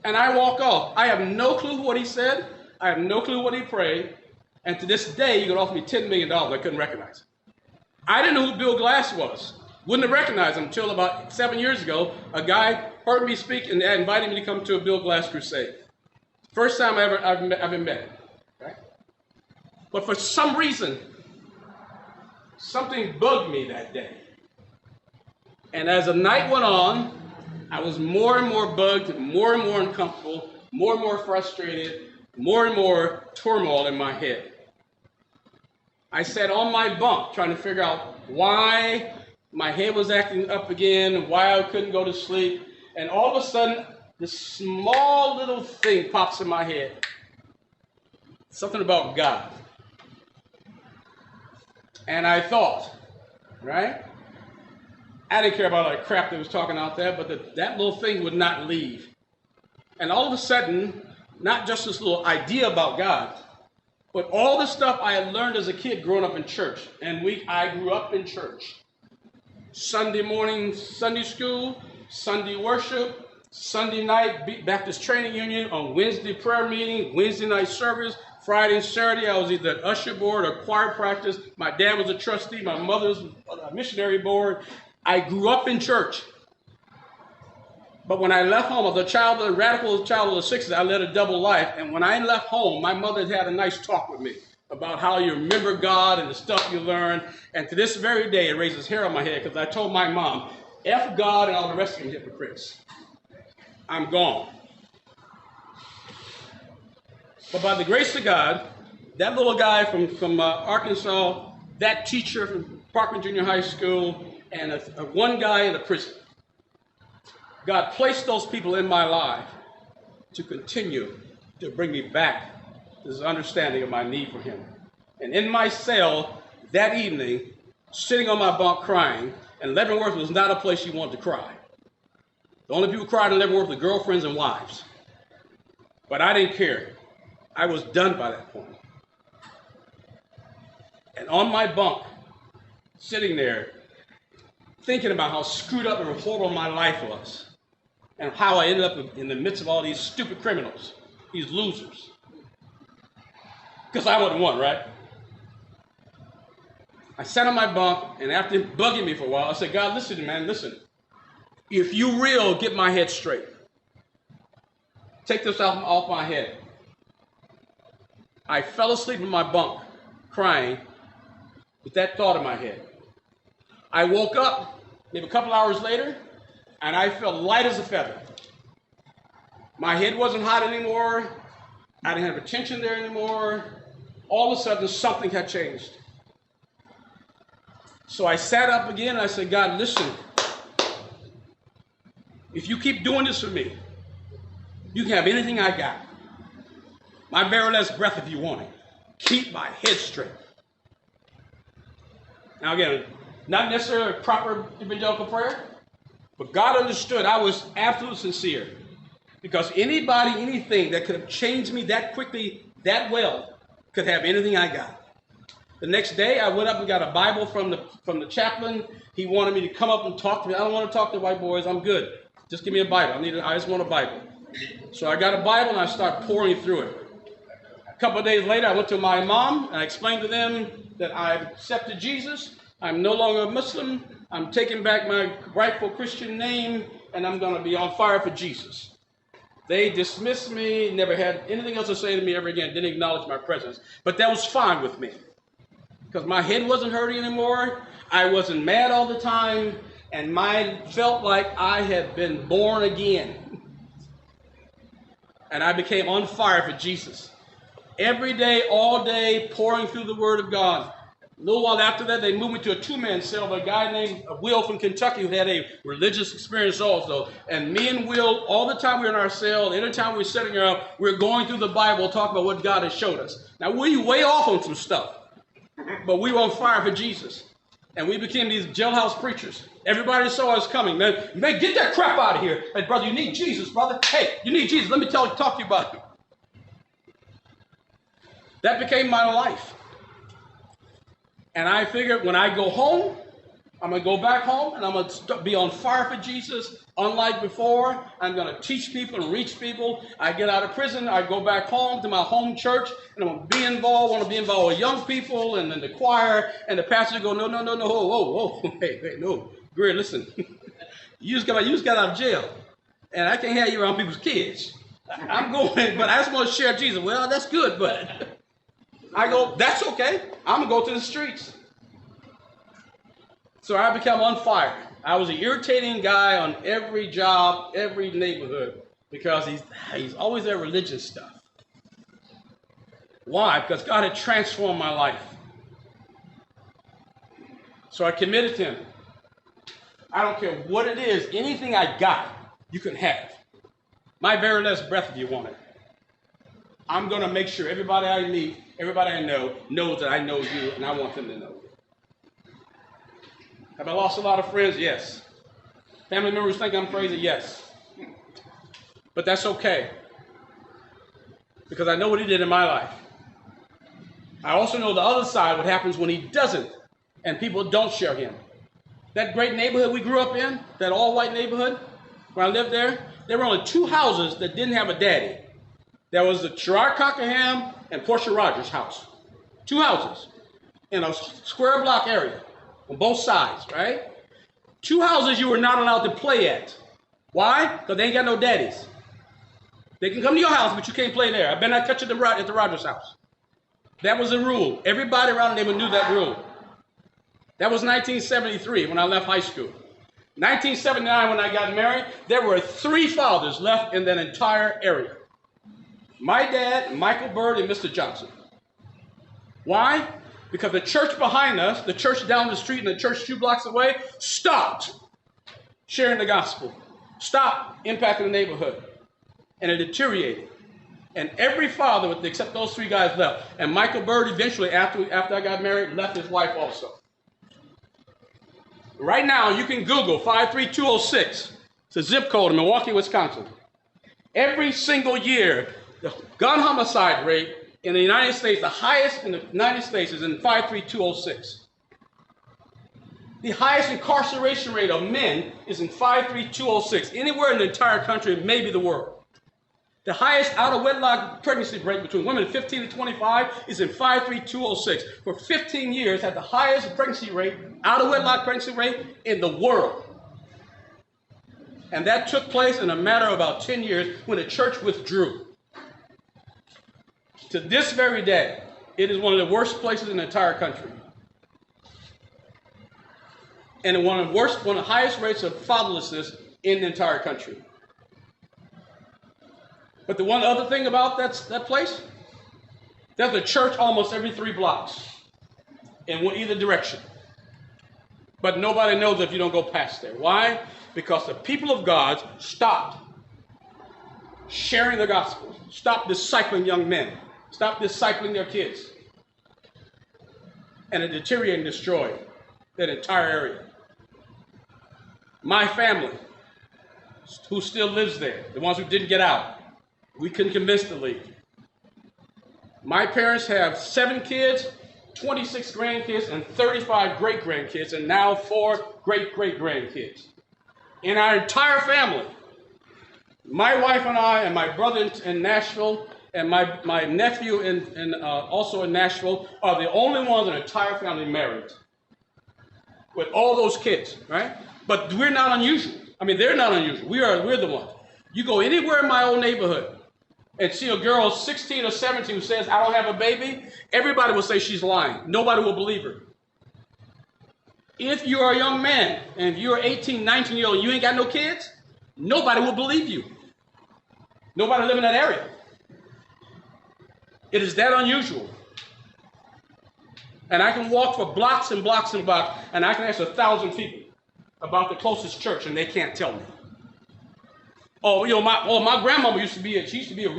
And I walk off. I have no clue what he said. I have no clue what he prayed. And to this day, you could offer me $10 million. I couldn't recognize him. I didn't know who Bill Glass was. Wouldn't have recognized him until about 7 years ago. A guy heard me speak and invited me to come to a Bill Glass crusade. First time I've ever met him. Right? But for some reason, something bugged me that day. And as the night went on, I was more and more bugged, more and more uncomfortable, more and more frustrated, more and more turmoil in my head. I sat on my bunk trying to figure out why my head was acting up again, why I couldn't go to sleep. And all of a sudden, this small little thing pops in my head. Something about God. And I thought, right? I didn't care about all that crap that was talking out there, but that little thing would not leave. And all of a sudden, not just this little idea about God, but all the stuff I had learned as a kid growing up in church. And I grew up in church. Sunday morning, Sunday school, Sunday worship, Sunday night Baptist Training Union, on Wednesday prayer meeting, Wednesday night service, Friday and Saturday I was either at usher board or choir practice. My dad was a trustee, my mother's a missionary board. I grew up in church. But when I left home, as a radical child of the 60s, I led a double life. And when I left home, my mother had a nice talk with me about how you remember God and the stuff you learn. And to this very day, it raises hair on my head because I told my mom, F God and all the rest of them hypocrites. I'm gone. But by the grace of God, that little guy from Arkansas, that teacher from Parkman Junior High School, and one guy in the prison, God placed those people in my life to continue to bring me back to this understanding of my need for him. And in my cell that evening, sitting on my bunk crying, and Leavenworth was not a place you wanted to cry. The only people who cried in Leavenworth were girlfriends and wives. But I didn't care. I was done by that point. And on my bunk, sitting there, thinking about how screwed up and horrible my life was, and how I ended up in the midst of all these stupid criminals, these losers. Because I wasn't one, right? I sat on my bunk, and after bugging me for a while, I said, God, listen, man, listen. If you real, get my head straight. Take this off my head. I fell asleep in my bunk, crying, with that thought in my head. I woke up maybe a couple hours later, and I felt light as a feather. My head wasn't hot anymore. I didn't have a tension there anymore. All of a sudden, something had changed. So I sat up again, and I said, God, listen. If you keep doing this for me, you can have anything I got. My very last breath if you want it. Keep my head straight. Now again, not necessarily a proper evangelical prayer, but God understood I was absolutely sincere. Because anybody, anything that could have changed me that quickly, that well, could have anything I got. The next day, I went up and got a Bible from the chaplain. He wanted me to come up and talk to me. I don't want to talk to white boys. I'm good. Just give me a Bible. I just want a Bible. So I got a Bible and I started pouring through it. A couple of days later, I went to my mom and I explained to them that I've accepted Jesus. I'm no longer a Muslim. I'm taking back my rightful Christian name and I'm going to be on fire for Jesus. They dismissed me, never had anything else to say to me ever again, didn't acknowledge my presence. But that was fine with me. because my head wasn't hurting anymore. I wasn't mad all the time, and I felt like I had been born again. And I became on fire for Jesus. Every day, all day, pouring through the Word of God. A little while after that, they moved me to a two-man cell with a guy named Will from Kentucky who had a religious experience also. And me and Will, all the time we were in our cell, anytime we were sitting around, we were going through the Bible, talking about what God has showed us. Now, we were way off on some stuff, but we were on fire for Jesus. And we became these jailhouse preachers. Everybody saw us coming. Man, get that crap out of here. Hey, brother, you need Jesus, brother. Hey, you need Jesus. Let me talk to you about it. That became my life. And I figured when I go home, I'm going to go back home and I'm going to be on fire for Jesus. Unlike before, I'm going to teach people and reach people. I get out of prison, I go back home to my home church, and I'm going to be involved. I want to be involved with young people and then the choir. And the pastor go, no, whoa, hey, no. Greer, listen, you just got out of jail. And I can't have you around people's kids. I'm going, but I just want to share Jesus. Well, that's good, but I go, that's okay. I'm going to go to the streets. So I become on fire. I was an irritating guy on every job, every neighborhood, because he's always that religious stuff. Why? Because God had transformed my life. So I committed to him. I don't care what it is, anything I got, you can have. My very last breath if you want it. I'm going to make sure everybody I meet, everybody I know, knows that I know you, and I want them to know you. Have I lost a lot of friends? Yes. Family members think I'm crazy? Yes. But that's okay. Because I know what he did in my life. I also know the other side, what happens when he doesn't, and people don't share him. That great neighborhood we grew up in, that all-white neighborhood, where I lived there were only two houses that didn't have a daddy. There was the Gerard Cockerham and Portia Rogers house. Two houses in a square block area on both sides, right? Two houses you were not allowed to play at. Why? Because they ain't got no daddies. They can come to your house, but you can't play there. I better not catch you at the Rogers house. That was the rule. Everybody around the neighborhood knew that rule. That was 1973 when I left high school. 1979 when I got married, there were 3 fathers left in that entire area. My dad, Michael Bird, and Mr. Johnson. Why? Because the church behind us, the church down the street and the church 2 blocks away, stopped sharing the gospel. Stopped impacting the neighborhood. And it deteriorated. And every father, except those 3 guys, left. And Michael Bird eventually, after I got married, left his wife also. Right now, you can Google 53206. It's a zip code in Milwaukee, Wisconsin. Every single year, the gun homicide rate in the United States, the highest in the United States, is in 53206. The highest incarceration rate of men is in 53206. Anywhere in the entire country, maybe the world. The highest out-of-wedlock pregnancy rate between women 15 to 25 is in 53206. For 15 years, had the highest pregnancy rate, out-of-wedlock pregnancy rate in the world. And that took place in a matter of about 10 years when the church withdrew. To this very day, it is one of the worst places in the entire country. And one of the highest rates of fatherlessness in the entire country. But the one other thing about that place, there's a church almost every 3 blocks in either direction. But nobody knows if you don't go past there. Why? Because the people of God stopped sharing the gospel, stopped discipling young men, stopped discipling their kids. And it deteriorated and destroyed that entire area. My family, who still lives there, the ones who didn't get out, we couldn't convince to leave. My parents have 7 kids, 26 grandkids, and 35 great-grandkids, and now 4 great-great-grandkids. In our entire family, my wife and I, and my brother in Nashville, and my nephew also in Nashville, are the only ones in the entire family married. With all those kids, right? But we're not unusual. I mean, they're not unusual. We're the ones. You go anywhere in my old neighborhood, and see a girl 16 or 17 who says, I don't have a baby, everybody will say she's lying. Nobody will believe her. If you're a young man and you're 18, 19-year-old and you ain't got no kids, nobody will believe you. Nobody live in that area. It is that unusual. And I can walk for blocks and blocks and blocks, and I can ask 1,000 people about the closest church, and they can't tell me. Oh, my grandmama used to be a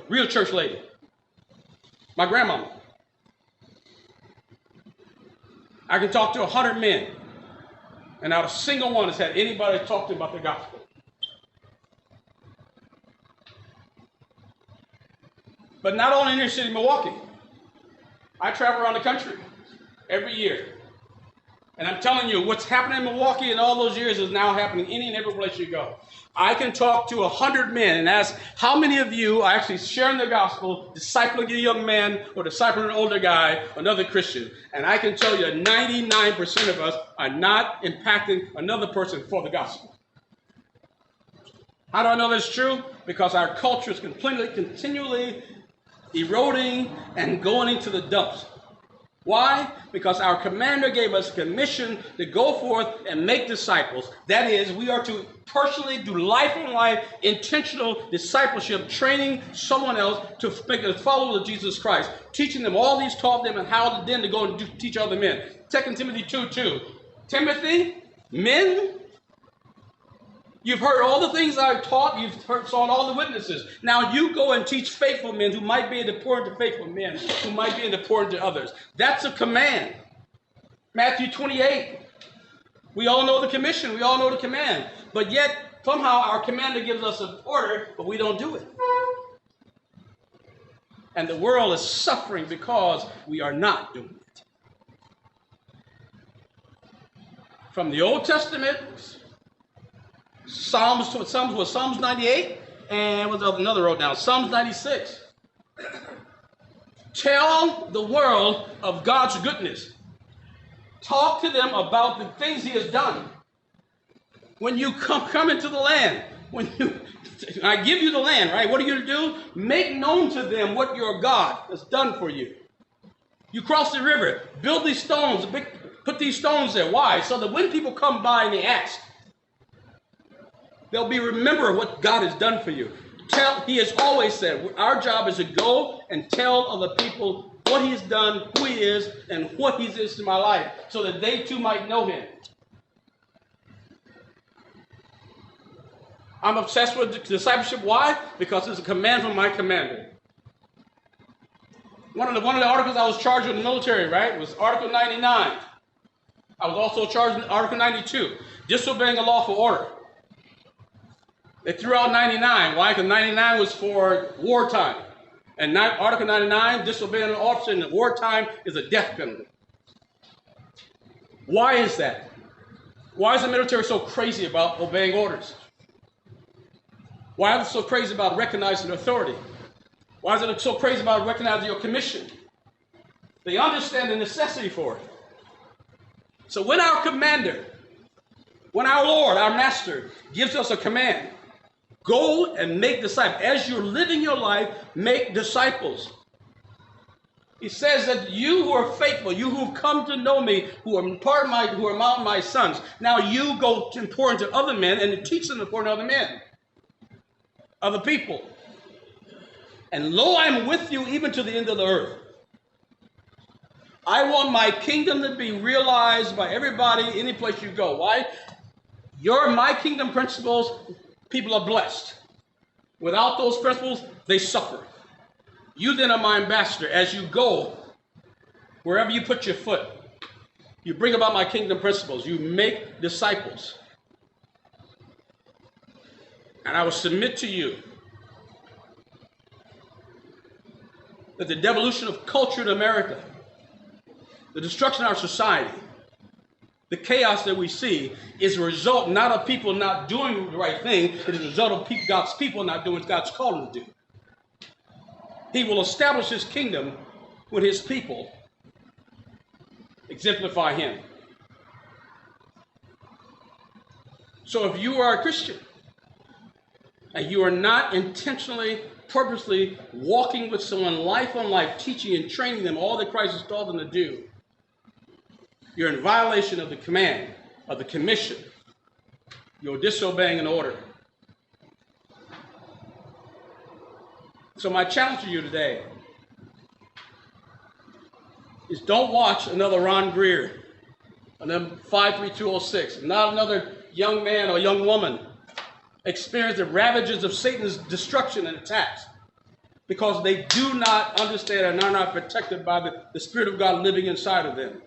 real church lady. My grandmama. I can talk to 100 men, and not a single one has had anybody talk to them about the gospel. But not only in the city of Milwaukee. I travel around the country every year. And I'm telling you, what's happening in Milwaukee in all those years is now happening any and every place you go. I can talk to 100 men and ask, how many of you are actually sharing the gospel, discipling a young man or discipling an older guy, another Christian? And I can tell you 99% of us are not impacting another person for the gospel. How do I know that's true? Because our culture is continually eroding and going into the dumps. Why? Because our commander gave us a commission to go forth and make disciples. That is, we are to personally do life on life, intentional discipleship, training someone else to make a follower of Jesus Christ, teaching them all these, taught them, and how then to go and teach other men. 2 Timothy 2:2. Timothy, men, you've heard all the things I've taught. You've saw all the witnesses. Now you go and teach faithful men who might be important to faithful men, who might be important to others. That's a command. Matthew 28. We all know the commission. We all know the command. But yet, somehow our commander gives us an order, but we don't do it. And the world is suffering because we are not doing it. From the Old Testament, Psalms 98, and what's another wrote down? Psalms 96. Tell the world of God's goodness. Talk to them about the things he has done. When you come into the land, I give you the land, right? What are you going to do? Make known to them what your God has done for you. You cross the river, build these stones, put these stones there. Why? So that when people come by and they ask, they'll remember what God has done for you. He has always said, our job is to go and tell other people what he has done, who he is, and what he is in my life, so that they too might know him. I'm obsessed with discipleship. Why? Because it's a command from my commander. One of the articles I was charged with in the military, right, was Article 99. I was also charged with Article 92, disobeying a lawful order. They threw out 99. Why? Because 99 was for wartime. And Article 99, disobeying an officer in wartime, is a death penalty. Why is that? Why is the military so crazy about obeying orders? Why are they so crazy about recognizing authority? Why is it so crazy about recognizing your commission? They understand the necessity for it. So when our commander, when our Lord, our master, gives us a command, go and make disciples. As you're living your life, make disciples. He says that you who are faithful, you who have come to know me, who are among my sons, now you go to important to other men and teach them important to other men, other people. And lo, I am with you even to the end of the earth. I want my kingdom to be realized by everybody, any place you go. Why? My kingdom principles, people are blessed. Without those principles, they suffer. You then are my ambassador. As you go, wherever you put your foot, you bring about my kingdom principles. You make disciples. And I will submit to you that the devolution of culture in America, the destruction of our society, the chaos that we see is a result not of people not doing the right thing. It is a result of God's people not doing what God's called them to do. He will establish his kingdom with his people. Exemplify him. So if you are a Christian and you are not intentionally purposely walking with someone life on life, teaching and training them all that Christ has called them to do, you're in violation of the command, of the commission. You're disobeying an order. So my challenge to you today is don't watch another Ron Greer, another 53206, not another young man or young woman experience the ravages of Satan's destruction and attacks because they do not understand and are not protected by the Spirit of God living inside of them.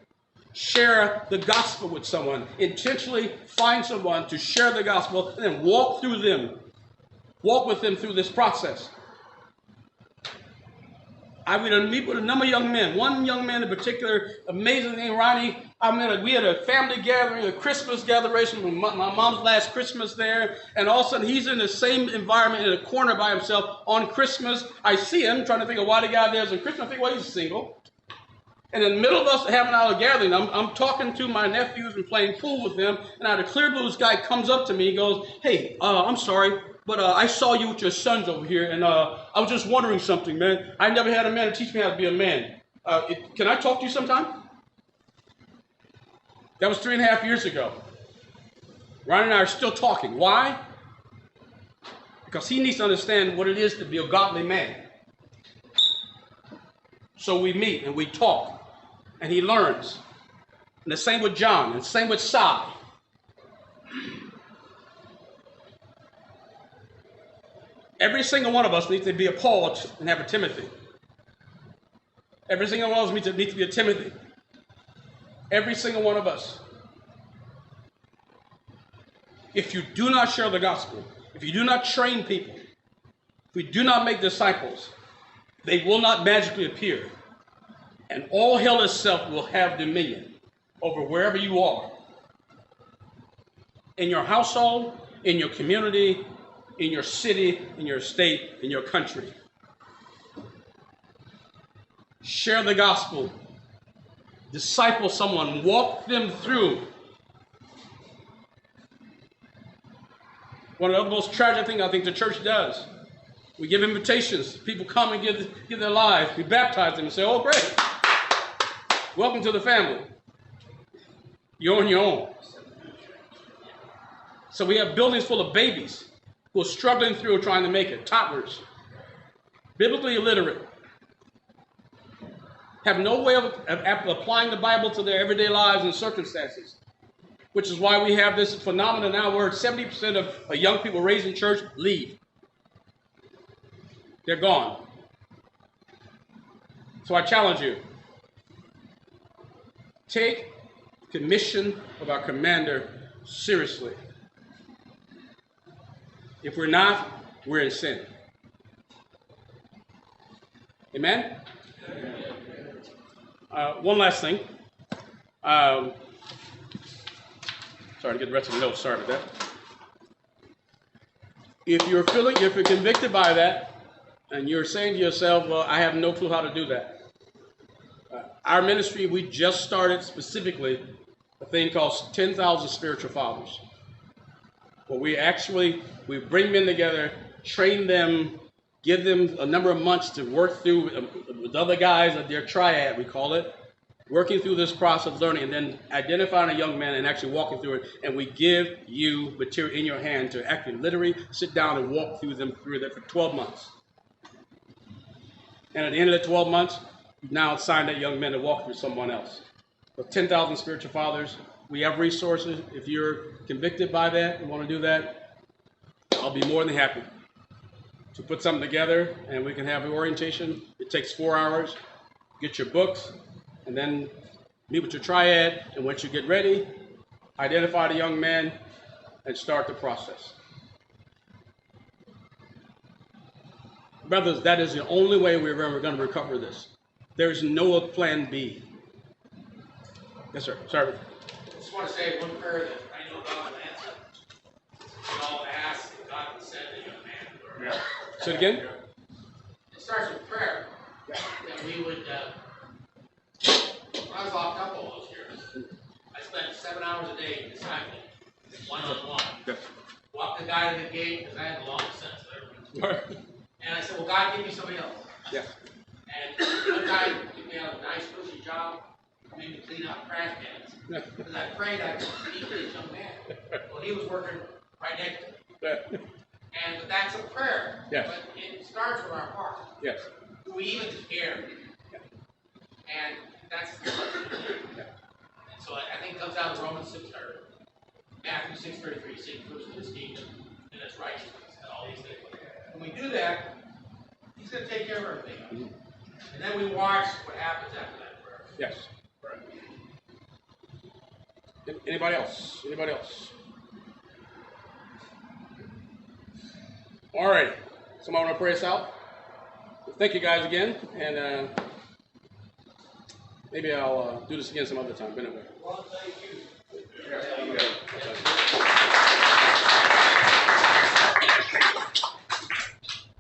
Share the gospel with someone. Intentionally find someone to share the gospel and then walk through them. Walk with them through this process. I would meet with a number of young men. One young man in particular, amazing name, Ronnie. We had a family gathering, a Christmas gathering, my mom's last Christmas there, and all of a sudden he's in the same environment in a corner by himself on Christmas. I see him trying to think of why the guy there is on Christmas. I think, well, he's single. And in the middle of us having our gathering, I'm talking to my nephews and playing pool with them, and out of clear blue, this guy comes up to me and goes, "Hey, I'm sorry, but I saw you with your sons over here, and I was just wondering something, man. I never had a man to teach me how to be a man. Can I talk to you sometime?" That was 3.5 years ago. Ron and I are still talking. Why? Because he needs to understand what it is to be a godly man. So we meet and we talk, and he learns. And the same with John, and the same with Sai. Every single one of us needs to be a Paul and have a Timothy. Every single one of us needs to be a Timothy. Every single one of us. If you do not share the gospel, if you do not train people, if we do not make disciples, they will not magically appear. And all hell itself will have dominion over wherever you are. In your household, in your community, in your city, in your state, in your country. Share the gospel. Disciple someone. Walk them through. One of the most tragic things I think the church does. We give invitations. People come and give their lives. We baptize them and say, "Oh, great. Welcome to the family. You're on your own." So we have buildings full of babies who are struggling through trying to make it, toddlers, biblically illiterate, have no way of applying the Bible to their everyday lives and circumstances, which is why we have this phenomenon now where 70% of young people raised in church leave. They're gone. So I challenge you. Take the commission of our commander seriously. If we're not, we're in sin. Amen? One last thing. Sorry to get the rest of the notes. Sorry about that. If you're convicted by that, and you're saying to yourself, "Well, I have no clue how to do that." Our ministry, we just started specifically a thing called 10,000 Spiritual Fathers. Where we bring men together, train them, give them a number of months to work through with other guys at their triad, we call it, working through this process of learning, and then identifying a young man and actually walking through it. And we give you material in your hand to actually literally sit down and walk through that for 12 months. And at the end of the 12 months, you've now assigned that young man to walk through someone else. With 10,000 Spiritual Fathers, we have resources. If you're convicted by that and want to do that, I'll be more than happy to put something together, and we can have an orientation. It takes 4 hours. Get your books, and then meet with your triad. And once you get ready, identify the young man and start the process. Brothers, that is the only way we're ever going to recover this. There's no plan B. Yes, sir. Sorry. I just want to say one prayer that I know God will answer. We all ask, and God will send the young man. Yeah. Say it again. It starts with prayer. That we would, when I was locked up all those years, I spent 7 hours a day discipling, one-on-one. Yes. Walked the guy to the gate because I had a long sense there. Right. And I said, "Well, God, God give me somebody else. Yes. And one time, he gave me a nice, cushy job, made me clean out trash cans. Because I prayed I could speak to this young man. Well, he was working right next to me. But that's a prayer. Yes. But it starts with our heart. Yes. Do we even care? And that's the question. And so I think it comes down to Romans 6, or Matthew 6:33, seek first in his kingdom and its righteousness and all these things. When we do that, he's going to take care of everything else. Mm-hmm. And then we watch what happens after that prayer. Yes. Anybody else? Anybody else? All right. Somebody want to pray us out? Well, thank you guys again, and maybe I'll do this again some other time. But anyway. Well, thank you. Yeah, you go.